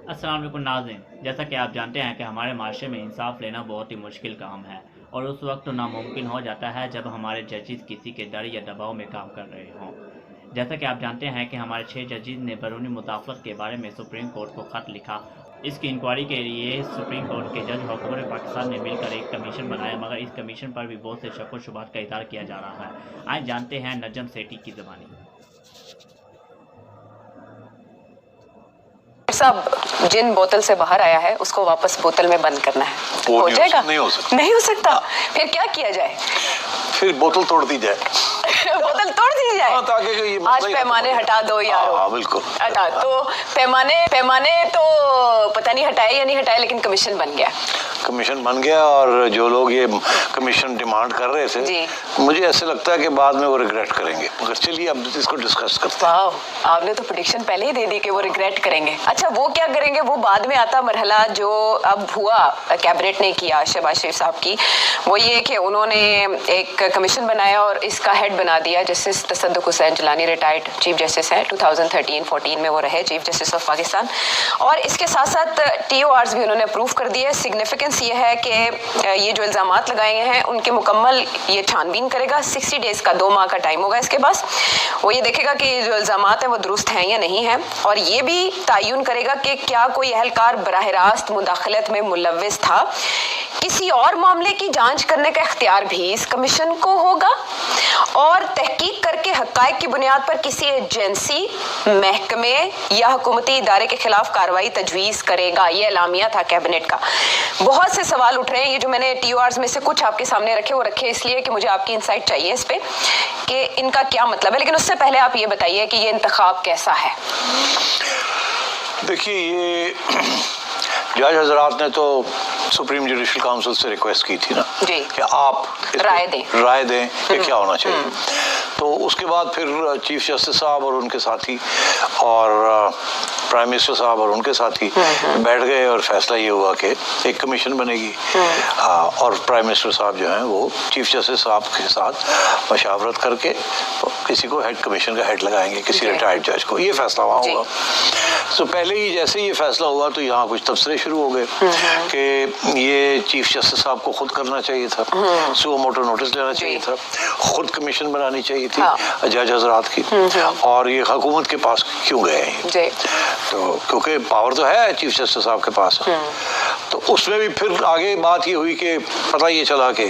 अस्सलाम वालेकुम नाज़रीन, जैसा कि आप जानते हैं कि हमारे माशरे में इंसाफ लेना बहुत ही मुश्किल काम है और उस वक्त नामुमकिन हो जाता है जब हमारे जजेस किसी के डर या दबाव में काम कर रहे हों। जैसा कि आप जानते हैं कि हमारे 6 जजेस ने बैरूनी मुदाखलत के बारे में सुप्रीम कोर्ट को ख़त लिखा। इसकी इंक्वायरी के लिए सुप्रीम कोर्ट के जज हुकूमत पाकिस्तान ने मिलकर एक कमीशन बनाया, मगर इस कमीशन पर भी बहुत से शक व शुबहात का इज़हार किया जा रहा है। आइए जानते हैं नजम सेठी की ज़बानी। साहब, जिन बोतल से बाहर आया है उसको वापस बोतल में बंद करना है। हो जाएगा? नहीं हो सकता। नहीं हो सकता। फिर क्या किया जाए? फिर बोतल तोड़ दी जाए। बोतल तोड़ दी जाए। ताकि ये आज पैमाने हटा दो यार। हाँ, बिल्कुल हटा तो पैमाने तो पता नहीं हटाए या नहीं हटाए, लेकिन कमीशन बन गया। कमीशन बन गया और जो लोग ये कमीशन डिमांड कर रहे थे, मुझे ऐसे लगता है कि बाद में वो रिग्रेट करेंगे। मगर चलिए अब इसको डिस्कस करते हैं। आपने तो प्रेडिक्शन पहले ही दे दी कि वो रिग्रेट करेंगे। अच्छा, वो क्या करेंगे वो बाद में आता मरहला जो अब हुआ कैबिनेट ने किया शहबाज शरीफ साहब की, वो ये कि उन्होंने एक कमीशन बनाया और इसका हेड बना दिया जस्टिस तसद्दुक Hussain Jilani, retired chief justice हैं। 2013-14 में वो रहे चीफ जस्टिस ऑफ पाकिस्तान। और इसके साथ साथ TORs भी उन्होंने अप्रूव कर दिए। सिग्निफिकेंस ये है कि ये जो इल्ज़ामात लगाए गए हैं उनके मुकम्मल ये छानबीन करेगा। 60 डेज का 2 माह का टाइम होगा इसके पास। वो ये देखेगा कि जो इल्ज़ामात हैं वो दुरुस्त हैं या नहीं है, और ये भी तयन करेगा कि क्या कोई अहलकार बराह रास्त मुदाखलत में मुलव्विस था। किसी और मामले की जांच करने का इख्तियार भी इस कमीशन को होगा और तहकीक करके हक़ाइक़ की बुनियाद पर किसी एजेंसी, महकमे या हुकूमती इदारे के खिलाफ कार्रवाई तजवीज़ करेगा। ये एलामिया था कैबिनेट का। बहुत से सवाल उठ रहे हैं। ये जो मैंने TORs में से कुछ आपके सामने रखे, वो रखे इसलिए कि मुझे आपकी इंसाइट चाहिए इस पे कि इनका क्या मतलब है। लेकिन उससे पहले आप ये बताइए कि ये इंतखाब कैसा है। देखिए, ये जज हजरात ने तो सुप्रीम जुडिशल काउंसिल से रिक्वेस्ट की थी ना कि आप राय दें कि क्या होना चाहिए। तो उसके बाद फिर चीफ जस्टिस साहब और उनके साथी और प्राइम मिनिस्टर साहब और उनके साथी बैठ गए और फैसला ये हुआ कि एक कमीशन बनेगी। और प्राइम मिनिस्टर साहब जो हैं वो चीफ जस्टिस साहब के साथ मशावरत करके तो किसी को हेड कमीशन का हेड लगाएंगे, किसी रिटायर्ड जज को। ये फैसला वहाँ हुआ। तो पहले ही जैसे ये फैसला हुआ तो यहाँ कुछ तबसरे शुरू हो गए कि ये चीफ जस्टिस साहब को खुद करना चाहिए था, सुओ मोटो नोटिस लेना चाहिए था, खुद कमीशन बनानी चाहिए थी जज हजरात की, और ये हुकूमत के पास क्यों गए हैं? तो क्योंकि पावर तो है चीफ जस्टिस साहब के पास। तो उसमें भी फिर आगे बात ये हुई कि पता ये चला कि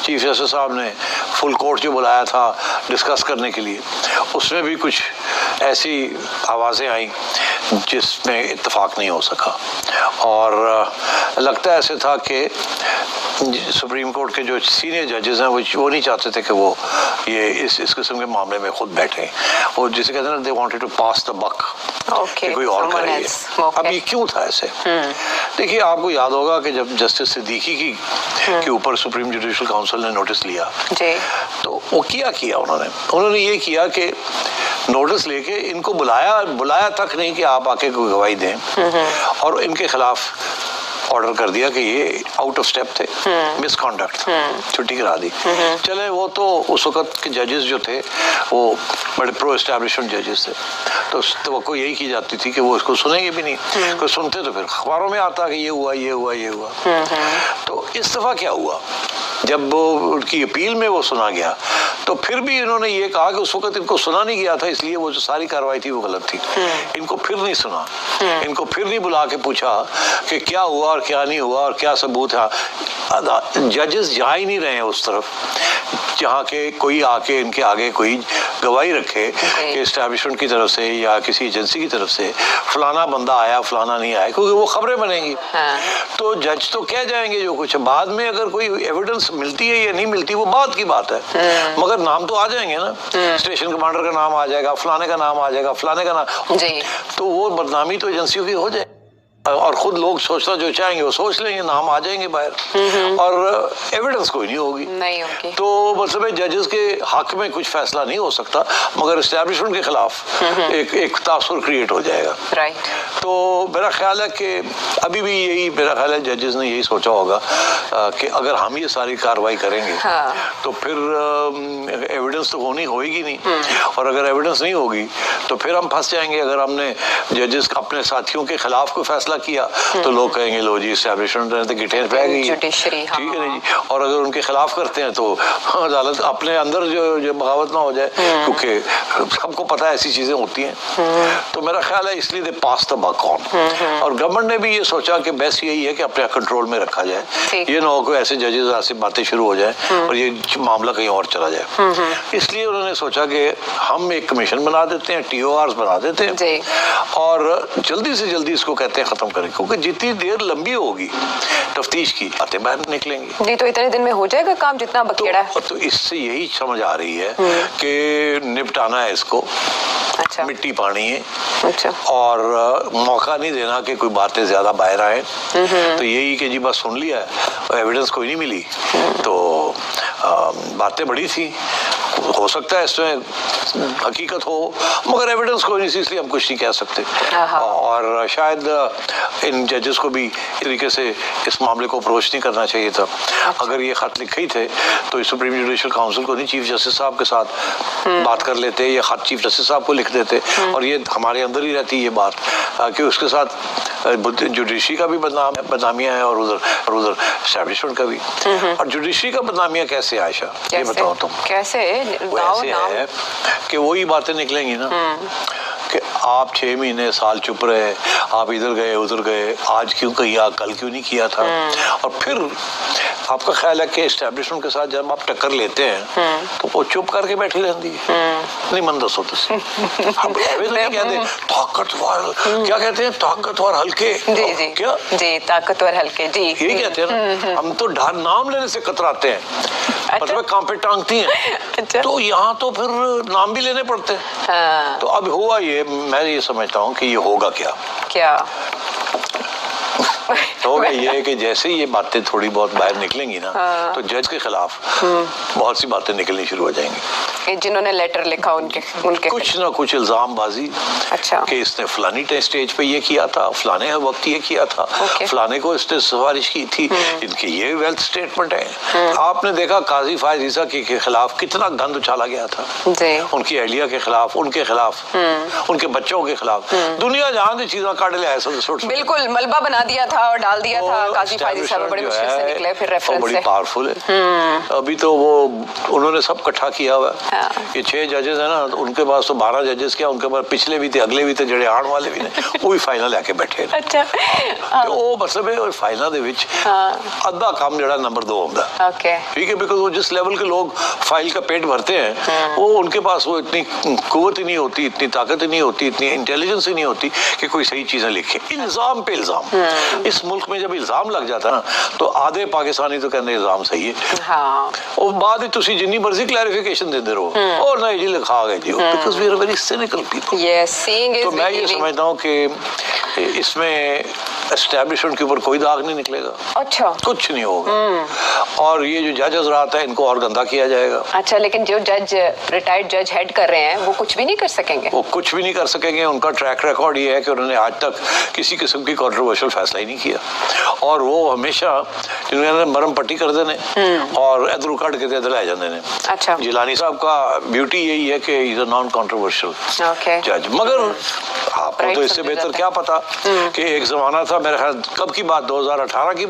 चीफ जस्टिस साहब ने फुल कोर्ट जो बुलाया था डिस्कस करने के लिए, उसमें भी कुछ ऐसी आवाज़ें आई जिसमें इत्तेफाक नहीं हो सका। और लगता ऐसे था कि सुप्रीम कोर्ट के जो सीनियर जजेस हैं वो नहीं चाहते थे कि वो ये इस किस्म के मामले में खुद बैठे। और जिसे कहते हैं ना, they wanted to pass the buck, कोई और करे। अब ये क्यों था ऐसे? देखिए, आपको याद होगा कि जब जस्टिस सिद्दीकी की के ऊपर सुप्रीम जुडिशल काउंसिल ने नोटिस लिया तो वो किया उन्होंने ये किया कि नोटिस लेके इनको बुलाया तक नहीं कि आप आके कोई गवाही दें, और इनके खिलाफ ऑर्डर कर दिया कि ये आउट ऑफ स्टेप थे, मिसकॉन्डक्ट था, छुट्टी करा दी। चले, वो तो उस वक्त के जजेस जो थे वो बड़े प्रो एस्टैब्लिशमेंट जजेस थे, तो तवक्को यही की जाती थी कि वो इसको सुनेंगे भी नहीं। कोई सुनते तो फिर अखबारों में आता कि ये हुआ। तो इस दफा क्या हुआ, जब उनकी अपील में वो सुना गया तो फिर भी इन्होंने ये कहा कि उस वक्त इनको सुना नहीं गया था, इसलिए वो जो सारी कार्रवाई थी वो गलत थी। इनको फिर नहीं सुना, इनको फिर नहीं बुला के पूछा कि क्या हुआ और क्या नहीं हुआ और क्या सबूत है। जजेस जा ही नहीं रहे हैं उस तरफ जहाँ के कोई आके इनके आगे कोई गवाही रखे कि एस्टैब्लिशमेंट की तरफ से या किसी एजेंसी की तरफ से फलाना बंदा आया फलाना नहीं आया, क्योंकि वो खबरें बनेंगी। तो जज तो कह जाएंगे जो कुछ, बाद में अगर कोई एविडेंस मिलती है या नहीं मिलती वो बात की बात है, मगर नाम तो आ जाएंगे ना। स्टेशन कमांडर का नाम आ जाएगा, फलाने का नाम आ जाएगा, फलाने का नाम, तो वो बदनामी तो एजेंसियों की हो जाए। और खुद लोग सोचना जो चाहेंगे वो सोच लेंगे, नाम आ जाएंगे बाहर और एविडेंस कोई नहीं होगी। तो मतलब जजेस के हक में कुछ फैसला नहीं हो सकता, मगर एस्टैब्लिशमेंट के खिलाफ एक तासुर क्रिएट हो जाएगा। तो मेरा ख्याल है कि अभी भी यही मेरा ख्याल है जजेस ने यही सोचा होगा कि अगर हम ये सारी कार्रवाई करेंगे तो फिर एविडेंस तो होगी नहीं, और अगर एविडेंस नहीं होगी तो फिर हम फंस जाएंगे। अगर हमने जजेस अपने साथियों के खिलाफ कोई फैसला किया तो लोग कहेंगे लो जी एस्टैब्लिशमेंट ने तो गिठे बह गई, जुडिशरी, ठीक है जी। और अगर उनके खिलाफ करते हैं तो अदालत अपने अंदर जो बगावत ना हो जाए, क्योंकि सबको पता है ऐसी चीजें होती हैं। तो मेरा ख्याल है इसलिए दे पास द बक ऑन, और गवर्नमेंट ने भी ये सोचा कि बेस्ट यही है कि अपने कंट्रोल में रखा जाए, ये ना हो कोई ऐसे जजेस ऐसी बातें शुरू हो जाए और ये मामला कहीं और चला जाए। इसलिए उन्होंने सोचा कि हम एक कमीशन बना देते हैं, TORs बना देते हैं और जल्दी से जल्दी इसको कहते हैं खत्म करें, क्योंकि जितनी देर लंबी होगी तफ्तीश की बातें बाहर निकलेंगी। जी, तो इतने दिन में हो जाएगा काम जितना बखेड़ा है? तो इससे यही समझ आ रही है कि निपटाना है इसको। अच्छा। मिट्टी पानी है। अच्छा। और मौका नहीं देना कि कोई बातें ज्यादा बाहर आए। तो यही कि जी बस सुन लिया, एविडेंस कोई नहीं मिली, तो बातें बड़ी थी, हो सकता है इसमें हकीकत हो, मगर एविडेंस कोई नहीं थी, इसलिए हम कुछ नहीं कह सकते। और शायद इन जजेस को भी इस तरीके से इस मामले को अप्रोच नहीं करना चाहिए था। अगर ये खत लिखे ही थे तो सुप्रीम जुडिशल काउंसिल को नहीं, चीफ जस्टिस साहब के साथ बात कर लेते, या खत चीफ जस्टिस साहब को लिख देते, और ये हमारे अंदर ही रहती ये बात कि उसके साथ जुडिशरी का भी बदनामियां है और उधर एस्टैब्लिशमेंट का भी। और जुडिशरी का बदनामियां कैसे, आयशा ये बताओ तुम? कैसे? वो ऐसे है कि वही बातें निकलेंगी ना कि आप 6 महीने साल चुप रहे, आप इधर गए उधर गए, आज क्यों किया, कल क्यों नहीं किया था। और फिर आपका ख्याल है कि एस्टैब्लिशमेंट के साथ जब आप टक्कर लेते हैं तो वो चुप करके बैठी रहती है। नहीं मन दसो हम नहीं कहते ताकतवर, क्या कहते हैं, ताकतवर हल्के। जी क्या जी, ताकतवर हल्के, जी यही कहते हैं ना। हम तो नाम लेने से कतराते हैं, मतलब कांपे टांगती हैं। अच्छा। तो यहाँ तो फिर नाम भी लेने पड़ते हैं। तो अब हुआ ये, मैं ये समझता हूँ कि ये होगा क्या होगा ये कि जैसे ये बातें थोड़ी बहुत बाहर निकलेंगी ना, तो जज के खिलाफ बहुत सी बातें निकलनी शुरू हो जाएंगी। जिन्होंने लेटर लिखा उनके कुछ ना कुछ इल्जामबाजी। अच्छा। कि इसने फलानी स्टेज पे ये किया था, फलाने वक्त ये किया था, फलाने को इसने सिफारिश की थी, इनकी ये वेल्थ स्टेटमेंट है। आपने देखा काजी फायज ईसा के खिलाफ कितना गंद उछाला गया था, उनकी अहलिया के खिलाफ, उनके खिलाफ, उनके बच्चों के खिलाफ, दुनिया जहां से चीजें काट लिया है, बिल्कुल मलबा बना दिया था और डाल दिया था। काजी फायज ईसा बड़ी मुश्किल से निकले, फिर रेफरेंस बड़ी पावरफुल है। अभी तो वो उन्होंने सब इकट्ठा किया हुआ है। ये 6 जजेस है ना, उनके पास तो 12 जजेस क्या, उनके पास पिछले भी थे, अगले भी थे, जड़े आण वाले भी ने, वो भी फाइनल आके बैठे। अच्छा। तो वो मतलब है फाइनल दे विच अद्धा काम जड़ा नंबर 2 होता है। ओके। ठीक है, बिकॉज वो जिस लेवल के लोग फाइल का पेट भरते हैं, वो उनके पास वो इतनी कुव्वत ही नहीं होती, इतनी ताकत ही नहीं होती, इतनी इंटेलिजेंस ही नहीं होती कि कोई सही चीजें लिखे। इल्जाम पे इल्जाम। इस मुल्क में जब इल्जाम लग जाता है ना, तो आधे पाकिस्तानी तो कहते इल्जाम सही है, और बाद में तुसी जितनी मर्जी क्लैरिफिकेशन देते रहो, और नहीं जी लिखा गया जी, because we are very cynical people. तो मैं ये समझता हूँ कि इसमें एस्टैब्लिशमेंट के ऊपर कोई दाग नहीं निकलेगा। अच्छा। कुछ नहीं होगा। और ये जो जज हजरात है, इनको और गंदा किया जाएगा। अच्छा, लेकिन जो जज रिटायर्ड जज हेड कर रहे हैं वो कुछ भी नहीं कर सकेंगे? वो कुछ भी नहीं कर सकेंगे। उनका ट्रैक रिकॉर्ड ये है कि उन्होंने आज तक किसी किस्म की कंट्रोवर्शियल फैसला ही नहीं किया, और वो हमेशा जिन्होंने मरम पट्टी कर देने और इधर उकड़ के इधर ले जाने ने। अच्छा। जिलानी साहब का ब्यूटी यही है कि इज अ नॉन कंट्रोवर्शियल जज। मगर आपको तो इससे बेहतर क्या पता कि एक जमाना था, मेरे ख्याल कब की बात, 2018 की बात।